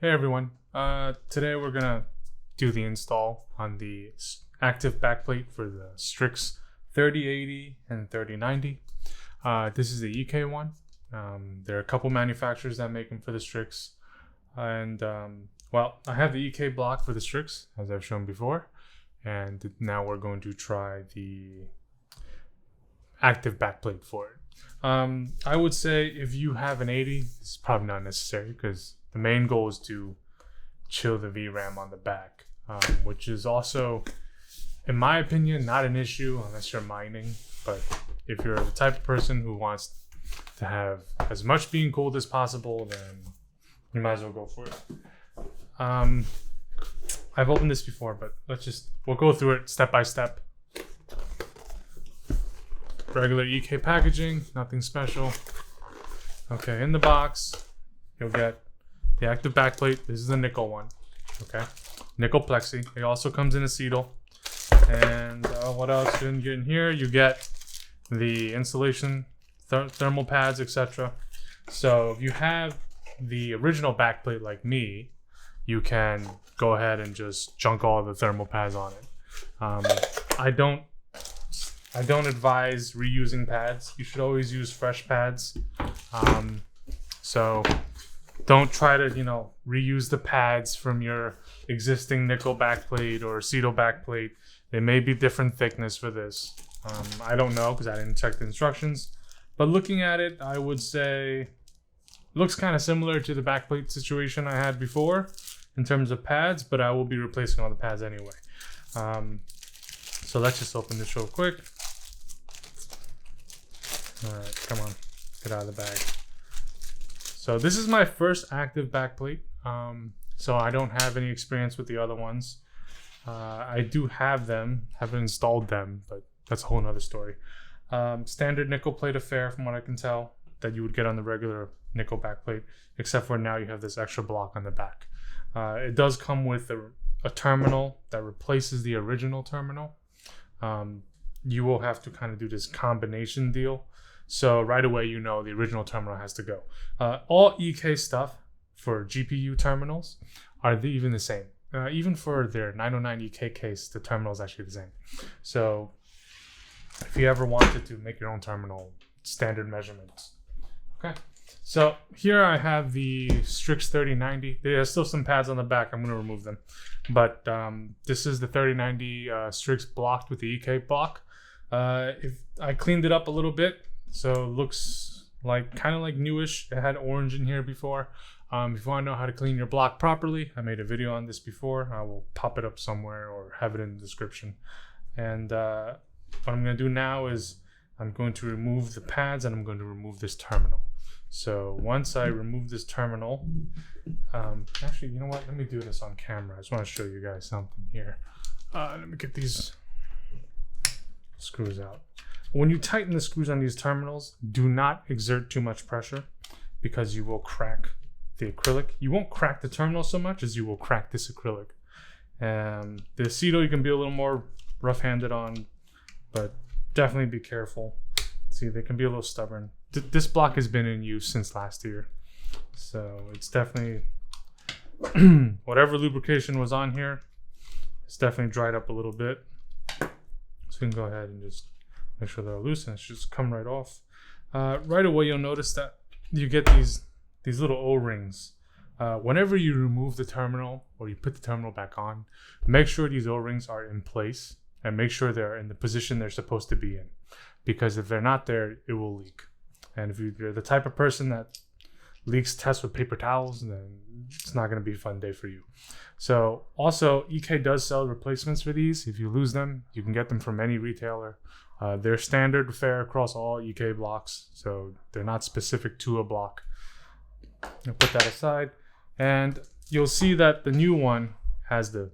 Hey everyone, today we're gonna do the install on the active backplate for the STRIX 3080 and 3090. This is the EK one. There are a couple manufacturers that make them for the STRIX, and well, I have the EK block for the STRIX as I've shown before, and now we're going to try the active backplate for it. I would say if you have an 80, it's probably not necessary because the main goal is to chill the VRAM on the back, which is also, in my opinion, not an issue unless you're mining. But if you're the type of person who wants to have as much being cooled as possible, then you might as well go for it. I've opened this before, but we'll go through it step by step. Regular EK packaging, nothing special. Okay, in the box, you'll get the active backplate. This is the nickel one. Okay, nickel plexi. It also comes in acetal. And what else you get in here? You get the insulation, thermal pads, etc. So if you have the original backplate like me, you can go ahead and just junk all the thermal pads on it. I don't advise reusing pads. You should always use fresh pads. So don't try to, reuse the pads from your existing nickel backplate or acetal backplate. They may be different thickness for this. I don't know because I didn't check the instructions. But looking at it, I would say it looks kind of similar to the backplate situation I had before in terms of pads, but I will be replacing all the pads anyway. So let's just open this real quick. All right, come on, get out of the bag. So this is my first active backplate. So I don't have any experience with the other ones. I do have them, haven't installed them, but that's a whole nother story. Standard nickel plate affair from what I can tell that you would get on the regular nickel backplate, except for now you have this extra block on the back. It does come with a terminal that replaces the original terminal. You will have to kind of do this combination deal. So right away, the original terminal has to go. All EK stuff for GPU terminals are even the same. Even for their 909 EK case, the terminal is actually the same. So if you ever wanted to make your own terminal, standard measurements. Okay. So here I have the STRIX 3090. There's still some pads on the back. I'm going to remove them. But this is the 3090 STRIX blocked with the EK block. If I cleaned it up a little bit, so it looks kind of like newish. It had orange in here before. If you want to know how to clean your block properly, I made a video on this before. I will pop it up somewhere or have it in the description. And what I'm going to do now is I'm going to remove the pads and I'm going to remove this terminal. So once I remove this terminal, actually, you know what? Let me do this on camera. I just want to show you guys something here. Let me get these screws out. When you tighten the screws on these terminals, do not exert too much pressure because you will crack the acrylic. You won't crack the terminal so much as you will crack this acrylic. And the acetal you can be a little more rough-handed on, but definitely be careful. See, they can be a little stubborn. This block has been in use since last year, so it's definitely whatever lubrication was on here, it's definitely dried up a little bit. So you can go ahead and just make sure they're loose and it's just come right off. Right away, you'll notice that you get these little O-rings. Whenever you remove the terminal or you put the terminal back on, make sure these O-rings are in place and make sure they're in the position they're supposed to be in. Because if they're not there, it will leak. And if you're the type of person that leaks tests with paper towels, then it's not going to be a fun day for you. So also, EK does sell replacements for these. If you lose them, you can get them from any retailer. They're standard fare across all EK blocks, so they're not specific to a block. I'll put that aside. And you'll see that the new one has the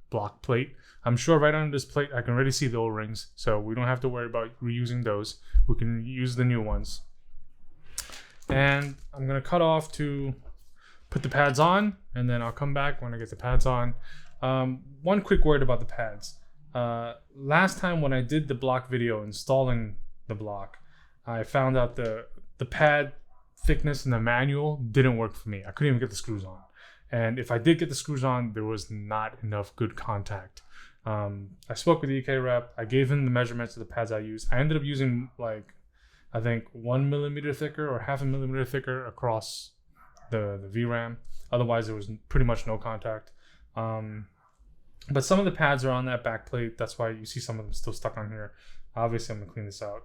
block plate. I'm sure right under this plate, I can already see the O-rings, so we don't have to worry about reusing those. We can use the new ones. And I'm going to cut off to put the pads on, and then I'll come back when I get the pads on. One quick word about the pads. Last time when I did the block video installing the block, I found out the pad thickness in the manual didn't work for me. I couldn't even get the screws on. And if I did get the screws on, there was not enough good contact. I spoke with the EK rep. I gave him the measurements of the pads I used. I ended up using like, I think 1 millimeter thicker or 0.5 millimeter thicker across the VRAM. Otherwise, there was pretty much no contact. But some of the pads are on that back plate. That's why you see some of them still stuck on here. Obviously, I'm gonna clean this out.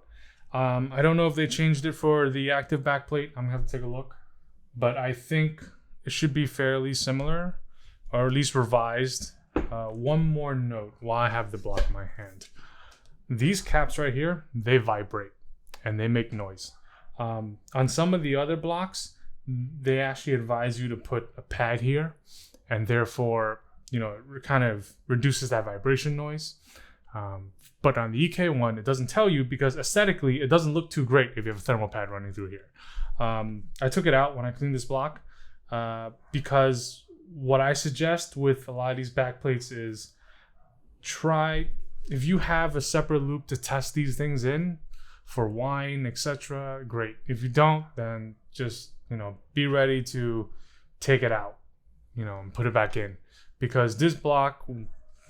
I don't know if they changed it for the active back plate. I'm gonna have to take a look. But I think it should be fairly similar, or at least revised. One more note while I have the block in my hand. These caps right here, they vibrate and they make noise. On some of the other blocks, they actually advise you to put a pad here, and therefore, you know, it kind of reduces that vibration noise. But on the EK one, it doesn't tell you because aesthetically, it doesn't look too great if you have a thermal pad running through here. I took it out when I cleaned this block because what I suggest with a lot of these back plates is try, if you have a separate loop to test these things in for wine, etc., great. If you don't, then just, you know, be ready to take it out, you know, and put it back in, because this block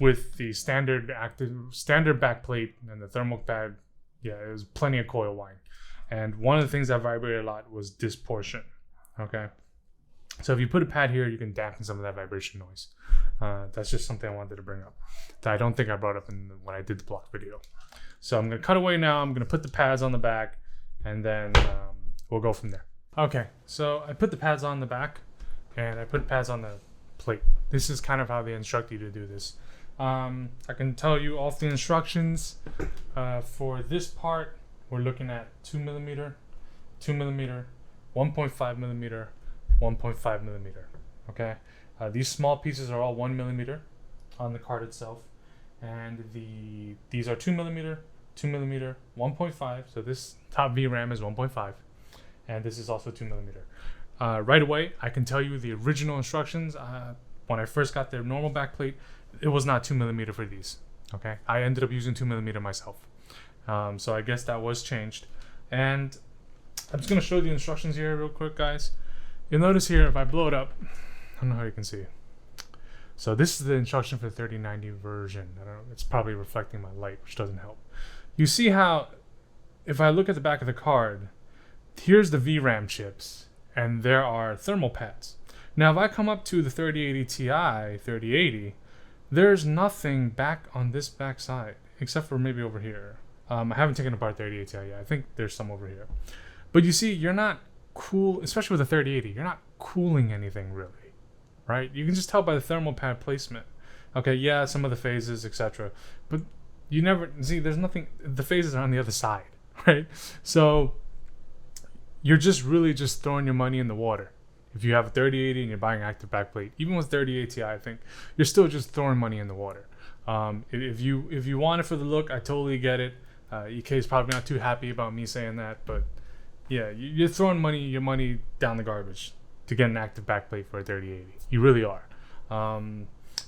with the standard back plate and the thermal pad, yeah, it was plenty of coil wine. And one of the things that vibrated a lot was this portion. Okay, so if you put a pad here, you can dampen some of that vibration noise. That's just something I wanted to bring up that I don't think I brought up when I did the block video. So I'm gonna cut away now. I'm gonna put the pads on the back, and then we'll go from there. Okay, so I put the pads on the back, and I put pads on the plate. This is kind of how they instruct you to do this. I can tell you off the instructions. For this part, we're looking at 2 millimeter, 2 millimeter, 1.5 millimeter, 1.5 millimeter. Okay, these small pieces are all 1 millimeter on the card itself, and these are 2 millimeter, 2 millimeter, 1.5. So this top VRAM is 1.5, and this is also 2 millimeter. Right away, I can tell you the original instructions. When I first got the normal backplate, it was not 2 millimeter for these. Okay, I ended up using 2 millimeter myself. So I guess that was changed. And I'm just gonna show you the instructions here real quick, guys. You'll notice here, if I blow it up, I don't know how you can see. So this is the instruction for the 3090 version. I don't know, it's probably reflecting my light, which doesn't help. You see how, if I look at the back of the card, here's the VRAM chips, and there are thermal pads. Now, if I come up to the 3080 Ti, 3080, there's nothing back on this back side, except for maybe over here. I haven't taken apart 3080 Ti yet. I think there's some over here. But you see, you're not cool, especially with the 3080, you're not cooling anything really, right? You can just tell by the thermal pad placement. Okay, yeah, some of the phases, etc. But you never, see, there's nothing, the phases are on the other side, right? So you're just really just throwing your money in the water. If you have a 3080 and you're buying an active backplate, even with 3080 Ti, I think you're still just throwing money in the water. If you want it for the look, I totally get it. EK is probably not too happy about me saying that, but yeah, you're throwing your money down the garbage to get an active backplate for a 3080. You really are.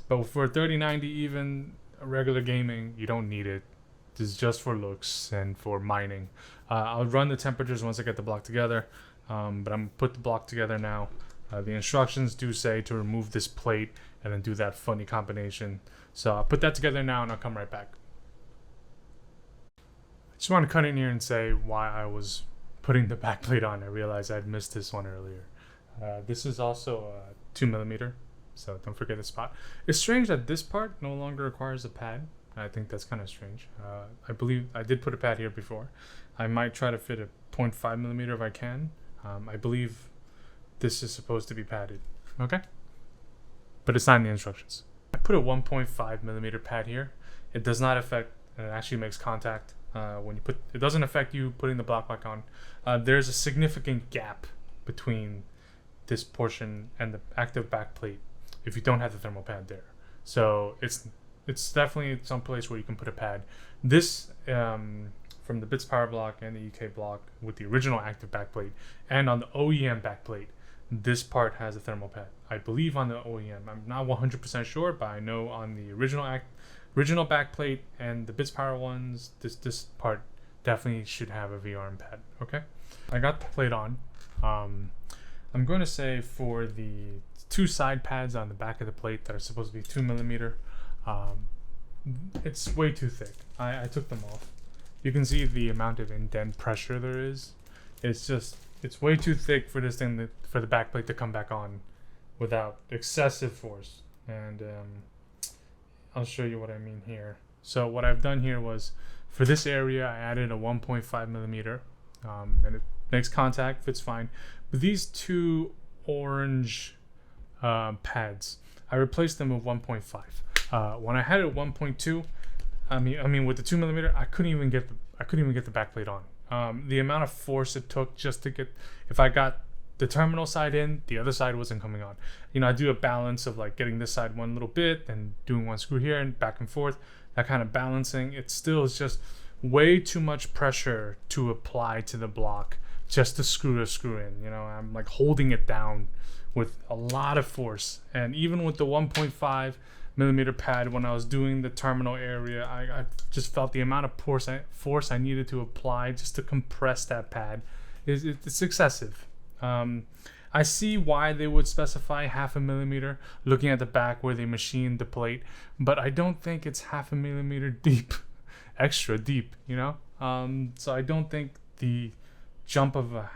But for a 3090, even a regular gaming, you don't need it. This is just for looks and for mining. I'll run the temperatures once I get the block together. But I'm gonna put the block together now. The instructions do say to remove this plate and then do that funny combination. So I'll put that together now and I'll come right back. I just want to cut in here and say why I was putting the back plate on. I realized I'd missed this one earlier. This is also 2 millimeter, so don't forget the spot. It's strange that this part no longer requires a pad. I think that's kind of strange. I believe I did put a pad here before. I might try to fit a 0.5 millimeter if I can. I believe this is supposed to be padded, okay? But it's not in the instructions. I put a 1.5 millimeter pad here. It does not affect, and it actually makes contact when you put, it doesn't affect you putting the block back on. There's a significant gap between this portion and the active back plate if you don't have the thermal pad there. So it's definitely some place where you can put a pad. This, from the Bits Power block and the EK block with the original active backplate, and on the OEM backplate, this part has a thermal pad. I believe on the OEM, I'm not 100% sure, but I know on the original backplate and the Bits Power ones, this part definitely should have a VRM pad. Okay, I got the plate on. I'm going to say for the two side pads on the back of the plate that are supposed to be 2mm. It's way too thick. I took them off. You can see the amount of indent pressure there is. It's way too thick for this thing for the back plate to come back on without excessive force. And I'll show you what I mean here. So what I've done here was, for this area, I added a 1.5mm, and it makes contact, fits fine. But these two orange pads, I replaced them with 1.5. When I had it at 1.2, I mean with the 2mm, I couldn't even get the backplate on. The amount of force it took just to get, if I got the terminal side in, the other side wasn't coming on. You know, I do a balance of like getting this side one little bit and doing one screw here and back and forth. That kind of balancing, it still is just way too much pressure to apply to the block just to screw in. You know, I'm like holding it down with a lot of force. And even with the 1.5mm pad, when I was doing the terminal area, I just felt the amount of force I needed to apply just to compress that pad it's excessive. I see why they would specify 0.5 millimeter looking at the back where they machined the plate, but I don't think it's 0.5 millimeter deep, extra deep, you know? So I don't think the jump of a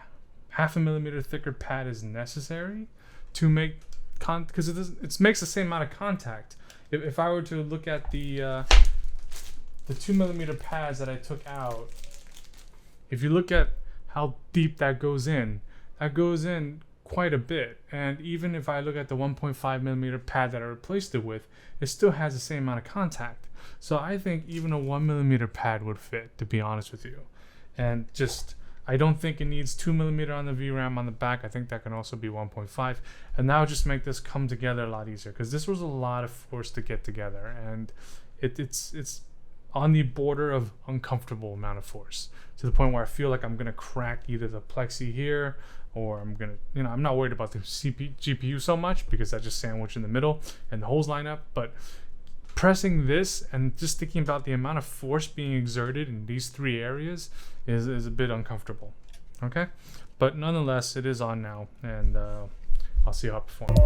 0.5 millimeter thicker pad is necessary to make because it makes the same amount of contact. If I were to look at the 2mm pads that I took out, if you look at how deep that goes in quite a bit. And even if I look at the 1.5mm pad that I replaced it with, it still has the same amount of contact. So I think even a 1mm pad would fit, to be honest with you. And just, I don't think it needs 2mm on the VRAM on the back. I think that can also be 1.5. And that would just make this come together a lot easier, because this was a lot of force to get together. And it's on the border of uncomfortable amount of force, to the point where I feel like I'm gonna crack either the plexi here, or I'm gonna, you know, I'm not worried about the GPU so much because I just sandwich in the middle and the holes line up. But pressing this and just thinking about the amount of force being exerted in these three areas is a bit uncomfortable. Okay, but nonetheless, it is on now, and I'll see how it performs.